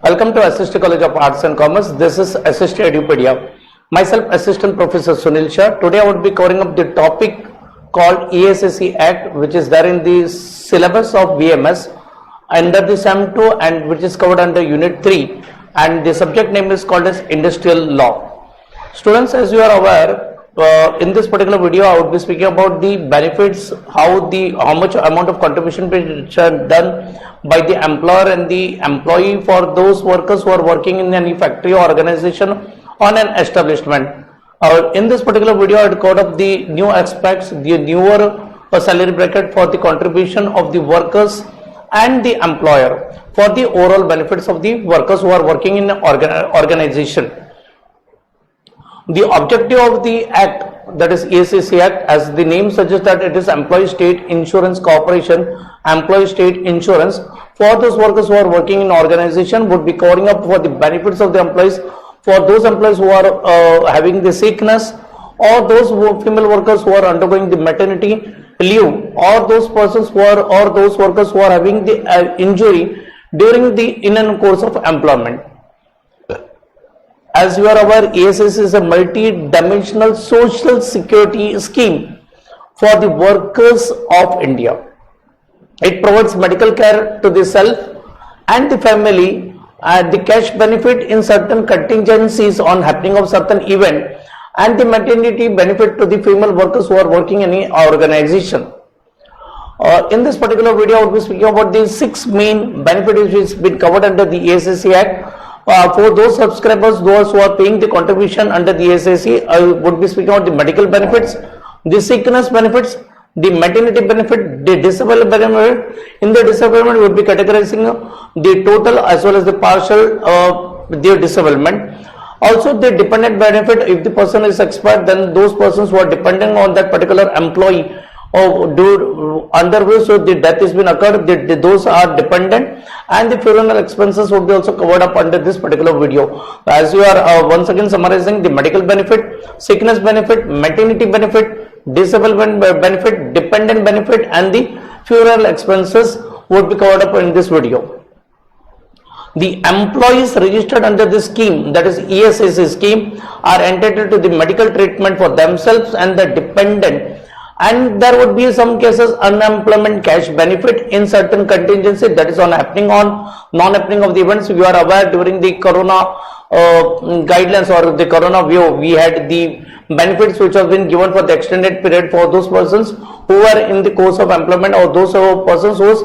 Welcome to SST College of Arts and Commerce. This is SST Edupedia. Myself, Assistant Professor Sunil Shah. Today I would be covering up the topic called ESSC Act, which is there in the syllabus of BMS under the SEM 2 and which is covered under Unit 3, and the subject name is called as Industrial Law. Students, as you are aware, in this particular video I would be speaking about the benefits, how much amount of contribution which are done by the employer and the employee for those workers who are working in any factory or organization on an establishment. In this particular video I would cover up the new aspects, the newer salary bracket for the contribution of the workers and the employer for the overall benefits of the workers who are working in an organization. The objective of the act, that is ESSC Act, as the name suggests that it is Employee State Insurance Corporation, Employee State Insurance for those workers who are working in organization, would be covering up for the benefits of the employees, for those employees who are having the sickness, or those female workers who are undergoing the maternity leave, or those persons who are, or those workers who are having the injury during the in and course of employment. As you are aware, ESS is a multi-dimensional social security scheme for the workers of India. It provides medical care to the self and the family, the cash benefit in certain contingencies on happening of certain event, and the maternity benefit to the female workers who are working in any organization. In this particular video, I will be speaking about the 6 main benefits which has been covered under the ESSC Act. For those subscribers, those who are paying the contribution under the ESSC, I would be speaking about the medical benefits, the sickness benefits, the maternity benefit, the disability benefit. In the disablement, we would be categorizing the total as well as the partial their disablement. Also, the dependent benefit, if the person is expired, then those persons who are dependent on that particular employee under which so the death has been occurred, those are dependent, and the funeral expenses would be also covered up under this particular video. As you are once again summarizing, the medical benefit, sickness benefit, maternity benefit, disablement benefit, dependent benefit, and the funeral expenses would be covered up in this video. The employees registered under this scheme, that is ESSC scheme, are entitled to the medical treatment for themselves and the dependent, and there would be some cases unemployment cash benefit in certain contingency, that is on non-happening of the events. You are aware, during the corona guidelines or the corona view, we had the benefits which have been given for the extended period for those persons who were in the course of employment, or those persons whose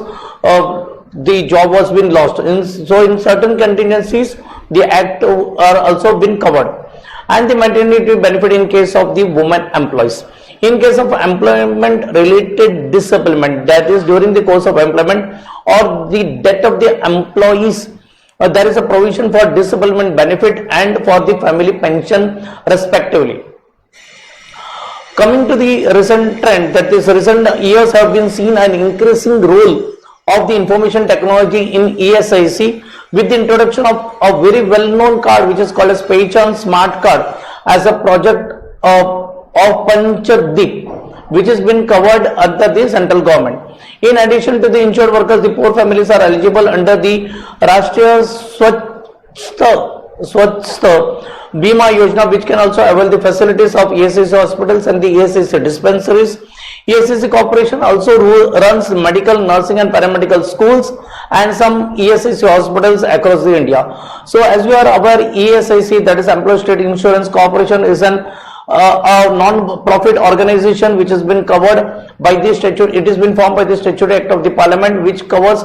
the job was been lost. So in certain contingencies, the act are also been covered, and the maternity benefit in case of the women employees. In case of employment related disablement, that is during the course of employment or the death of the employees, there is a provision for disablement benefit and for the family pension respectively. Coming to the recent trend, that is recent years have been seen an increasing role of the information technology in ESIC with the introduction of a very well-known card which is called as Pehchan Smart Card as a project of Panchadip, which has been covered under the central government. In addition to the insured workers, the poor families are eligible under the Rashtriya Swasthya Bima Yojana, which can also avail the facilities of ESSC hospitals and the ESSC dispensaries. ESSC Corporation also runs medical, nursing and paramedical schools and some ESSC hospitals across the India. So as you are aware, ESIC, that is Employee State Insurance Corporation, is a non-profit organization which has been covered by the statute. It has been formed by the Statutory Act of the Parliament, which covers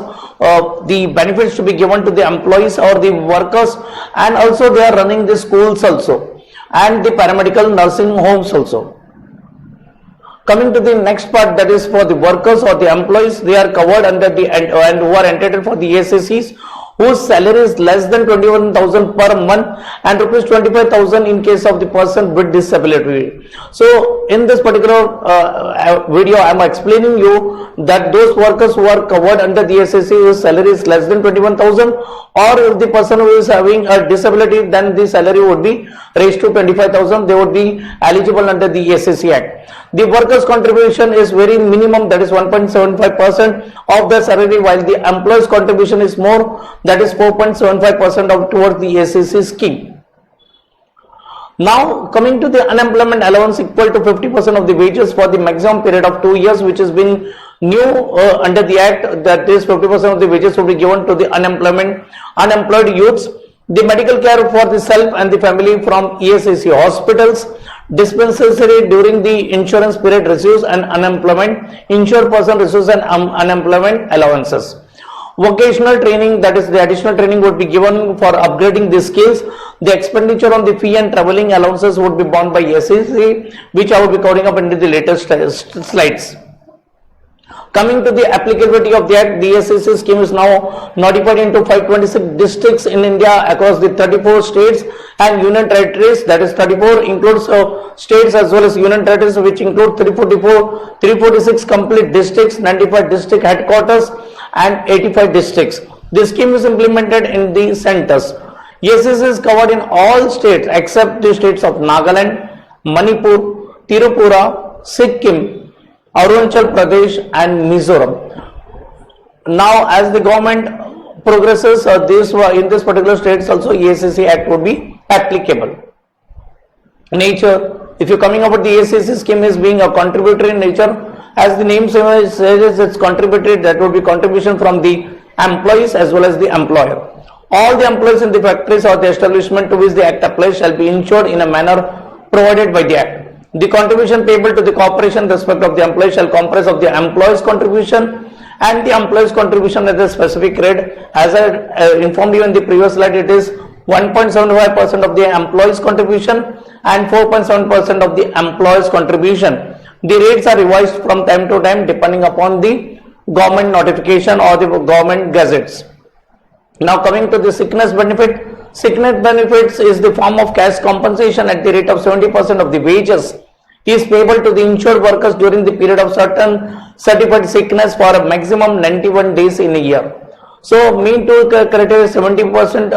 the benefits to be given to the employees or the workers, and also they are running the schools also and the paramedical nursing homes also. Coming to the next part, that is for the workers or the employees, they are covered under the and who are entitled for the ESSCs whose salary is less than 21,000 per month and rupees 25,000 in case of the person with disability. So in this particular video I am explaining you that those workers who are covered under the ESSC whose salary is less than 21,000, or if the person who is having a disability, then the salary would be raised to 25,000, they would be eligible under the ESSC Act. The workers' contribution is very minimum, that is 1.75% of the salary, while the employees' contribution is more, that is 4.75% of towards the ESSC scheme. Now coming to the unemployment allowance equal to 50% of the wages for the maximum period of 2 years, which has been new under the act, that is 50% of the wages will be given to the unemployed youths. The medical care for the self and the family from ESSC hospitals, dispensary during the insurance period receives an unemployment, insured person receives an unemployment allowances. Vocational training, that is the additional training would be given for upgrading the skills. The expenditure on the fee and travelling allowances would be borne by SEC, which I will be covering up into the latest slides. Coming to the applicability of the act, the SEC scheme is now notified into 526 districts in India across the 34 states and union territories. That is 34 includes states as well as union territories, which include 346 complete districts, 95 district headquarters and 85 districts. This scheme is implemented in the centers. ESSC is covered in all states except the states of Nagaland, Manipur, Tripura, Sikkim, Arunachal Pradesh and Mizoram. Now as the government progresses in this particular states also ESSC Act would be applicable. Nature, if you're coming up with the ESSC scheme is being a contributory in nature, as the name says it's contributory, that would be contribution from the employees as well as the employer. All the employees in the factories or the establishment to which the act applies shall be insured in a manner provided by the act. The contribution payable to the corporation in respect of the employee shall comprise of the employee's contribution and the employee's contribution at a specific rate. As I informed you in the previous slide, it is 1.75% of the employee's contribution and 4.7% of the employee's contribution. The rates are revised from time to time depending upon the government notification or the government gazettes. Now coming to the sickness benefit. Sickness benefits is the form of cash compensation at the rate of 70% of the wages is payable to the insured workers during the period of certain certified sickness for a maximum 91 days in a year. So mean to criteria 70%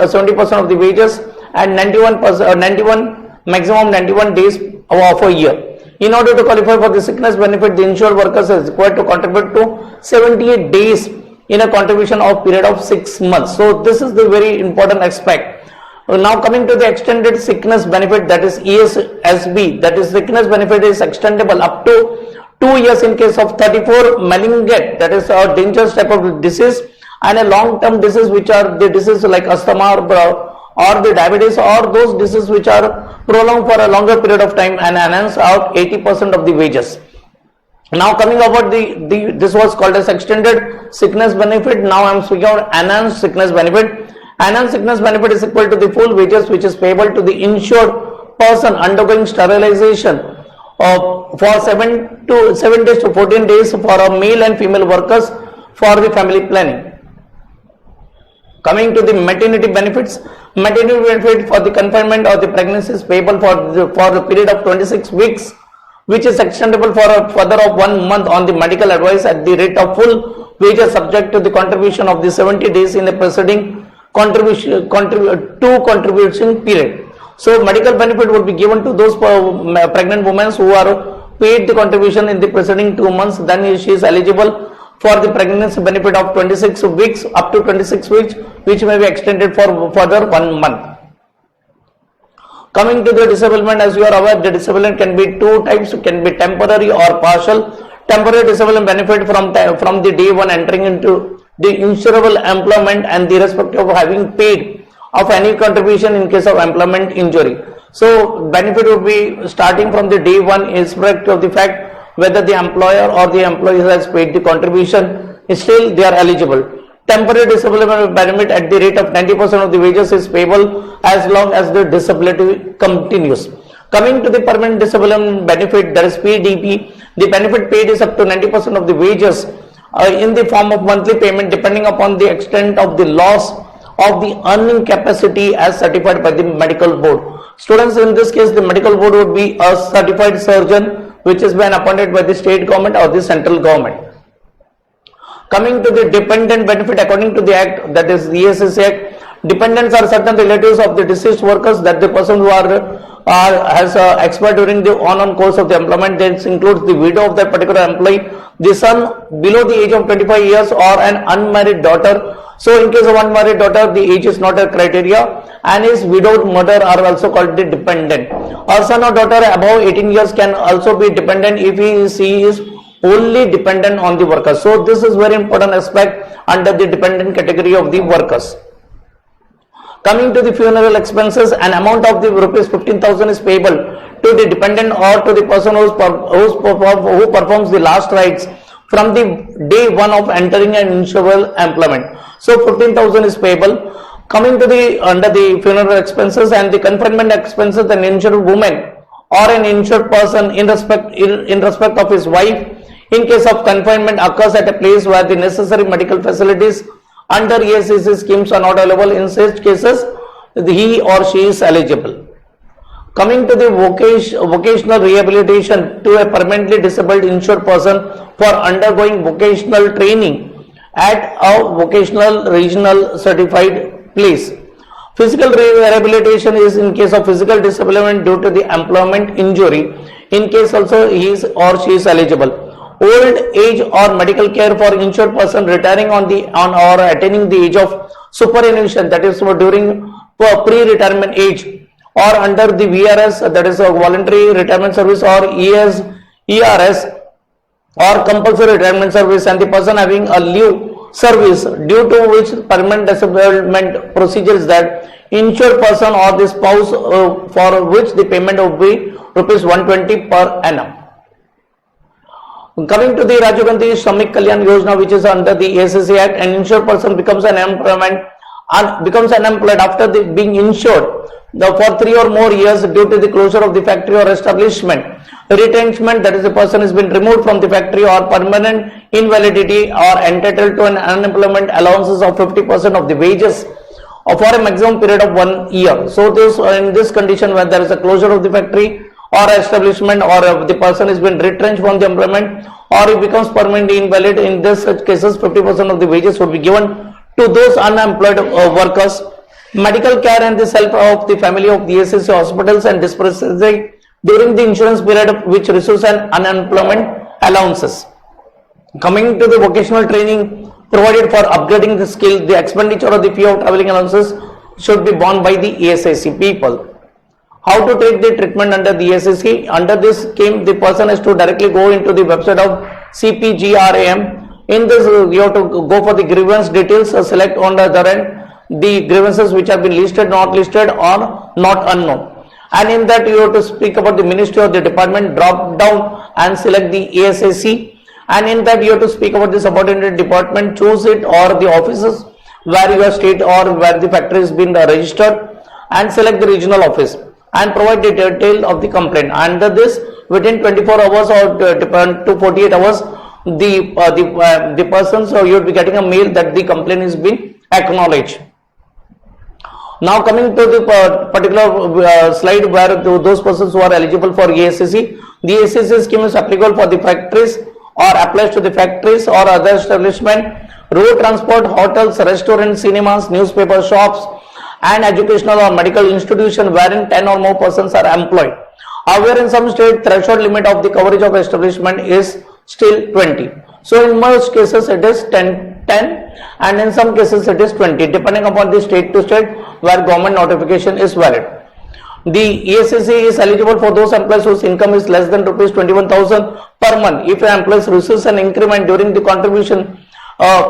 of the wages and 91 maximum 91 days of a year. In order to qualify for the sickness benefit, the insured workers is required to contribute to 78 days in a contribution of period of 6 months. So this is the very important aspect. Now coming to the extended sickness benefit, that is ESSB, that is sickness benefit is extendable up to 2 years in case of 34 malignant, that is a dangerous type of disease, and a long-term disease which are the disease like asthma or the diabetes or those diseases which are prolonged for a longer period of time and enhance out 80% of the wages. Now coming about this was called as extended sickness benefit. Now I am speaking about enhanced sickness benefit. Enhanced sickness benefit is equal to the full wages which is payable to the insured person undergoing sterilization for 7 days to 14 days for a male and female workers for the family planning. Coming to the maternity benefits, maternity benefit for the confinement or the pregnancy is payable for the period of 26 weeks, which is extendable for a further of 1 month on the medical advice at the rate of full wages subject to the contribution of the 70 days in the preceding contribution period. So medical benefit would be given to those pregnant women who are paid the contribution in the preceding 2 months, then she is eligible for the pregnancy benefit of 26 weeks up to 26 weeks, which may be extended for further 1 month. Coming to the disablement, as you are aware, the disablement can be two types, can be temporary or partial. Temporary disablement benefit from the day one entering into the insurable employment and the respective of having paid of any contribution in case of employment injury. So benefit would be starting from the day one irrespective of the fact whether the employer or the employee has paid the contribution, still they are eligible. Temporary disability benefit at the rate of 90% of the wages is payable as long as the disability continues. Coming to the permanent disability benefit, that is PDP, the benefit paid is up to 90% of the wages in the form of monthly payment depending upon the extent of the loss of the earning capacity as certified by the medical board. Students, in this case the medical board would be a certified surgeon which has been appointed by the state government or the central government. Coming to the dependent benefit, according to the act, that is the ESSC Act, dependents are certain relatives of the deceased workers, that the person who are has expired during the on course of the employment. This includes the widow of that particular employee, the son below the age of 25 years, or an unmarried daughter. So in case of unmarried daughter, the age is not a criteria, and his widowed mother are also called the dependent. Or son or daughter above 18 years can also be dependent if she is only dependent on the worker. So this is very important aspect under the dependent category of the workers. Coming to the funeral expenses, an amount of the rupees 15,000 is payable to the dependent or to the person who performs the last rites from the day one of entering an insurable employment. So 15,000 is payable. Coming to the under the funeral expenses and the confinement expenses, an insured woman or an insured person in respect of his wife in case of confinement occurs at a place where the necessary medical facilities under ESIC schemes are not available. In such cases, he or she is eligible. Coming to the vocational rehabilitation to a permanently disabled insured person for undergoing vocational training at a vocational regional certified place. Physical rehabilitation is in case of physical disablement due to the employment injury. In case also he is or she is eligible. Old age or medical care for insured person retiring on or attaining the age of superannuation, that is during pre-retirement age, or under the VRS, that is a voluntary retirement service, or ERS or compulsory retirement service, and the person having a leave service due to which permanent disablement procedure is that insured person or the spouse for which the payment would be rupees 120 per annum. Coming to the Rajiv Gandhi Shramik Kalyan Yojana, which is under the ESIC Act, an insured person becomes unemployed after being insured for 3 or more years due to the closure of the factory or establishment. Retrenchment, that is the person has been removed from the factory, or permanent invalidity, or entitled to an unemployment allowances of 50% of the wages for a maximum period of 1 year. So this in this condition, when there is a closure of the factory or establishment, or the person has been retrenched from the employment, or he becomes permanently invalid, in this such cases 50% of the wages would be given to those unemployed workers. Medical care and the help of the family of the ESIC hospitals and dispensary during the insurance period which receives an unemployment allowances. Coming to the vocational training provided for upgrading the skill, the expenditure of the fee of travelling allowances should be borne by the ESIC people. How to take the treatment under the ESIC? Under this scheme, the person has to directly go into the website of CPGRAM. In this, you have to go for the grievance details, select on the other end the grievances which have been listed, not listed, or not unknown. And in that, you have to speak about the ministry or the department, drop down and select the ESIC. And in that, you have to speak about the subordinate department, choose it, or the offices where your state or where the factory has been registered, and select the regional office and provide the detail of the complaint. Under this, within 24 hours or to 48 hours, the person, so you will be getting a mail that the complaint is being acknowledged. Now coming to the particular slide where those persons who are eligible for ESIC, the ESIC scheme is applicable for the factories or applies to the factories or other establishment, road transport, hotels, restaurants, cinemas, newspaper shops, and educational or medical institution wherein 10 or more persons are employed. However, in some state, threshold limit of the coverage of establishment is still 20. So in most cases it is 10 and in some cases it is 20, depending upon the state to state where government notification is valid. The ESIC is eligible for those employees whose income is less than rupees 21,000 per month. If an employee receives an increment during the contribution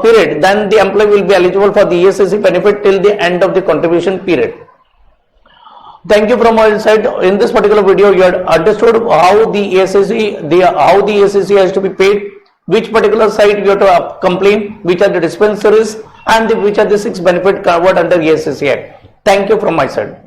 period, then the employee will be eligible for the ESIC benefit till the end of the contribution period. Thank you from my side. In this particular video, you had understood how the ESIC has to be paid, which particular site you have to complain, which are the dispensaries, and which are the 6 benefit covered under ESIC Act. Thank you from my side.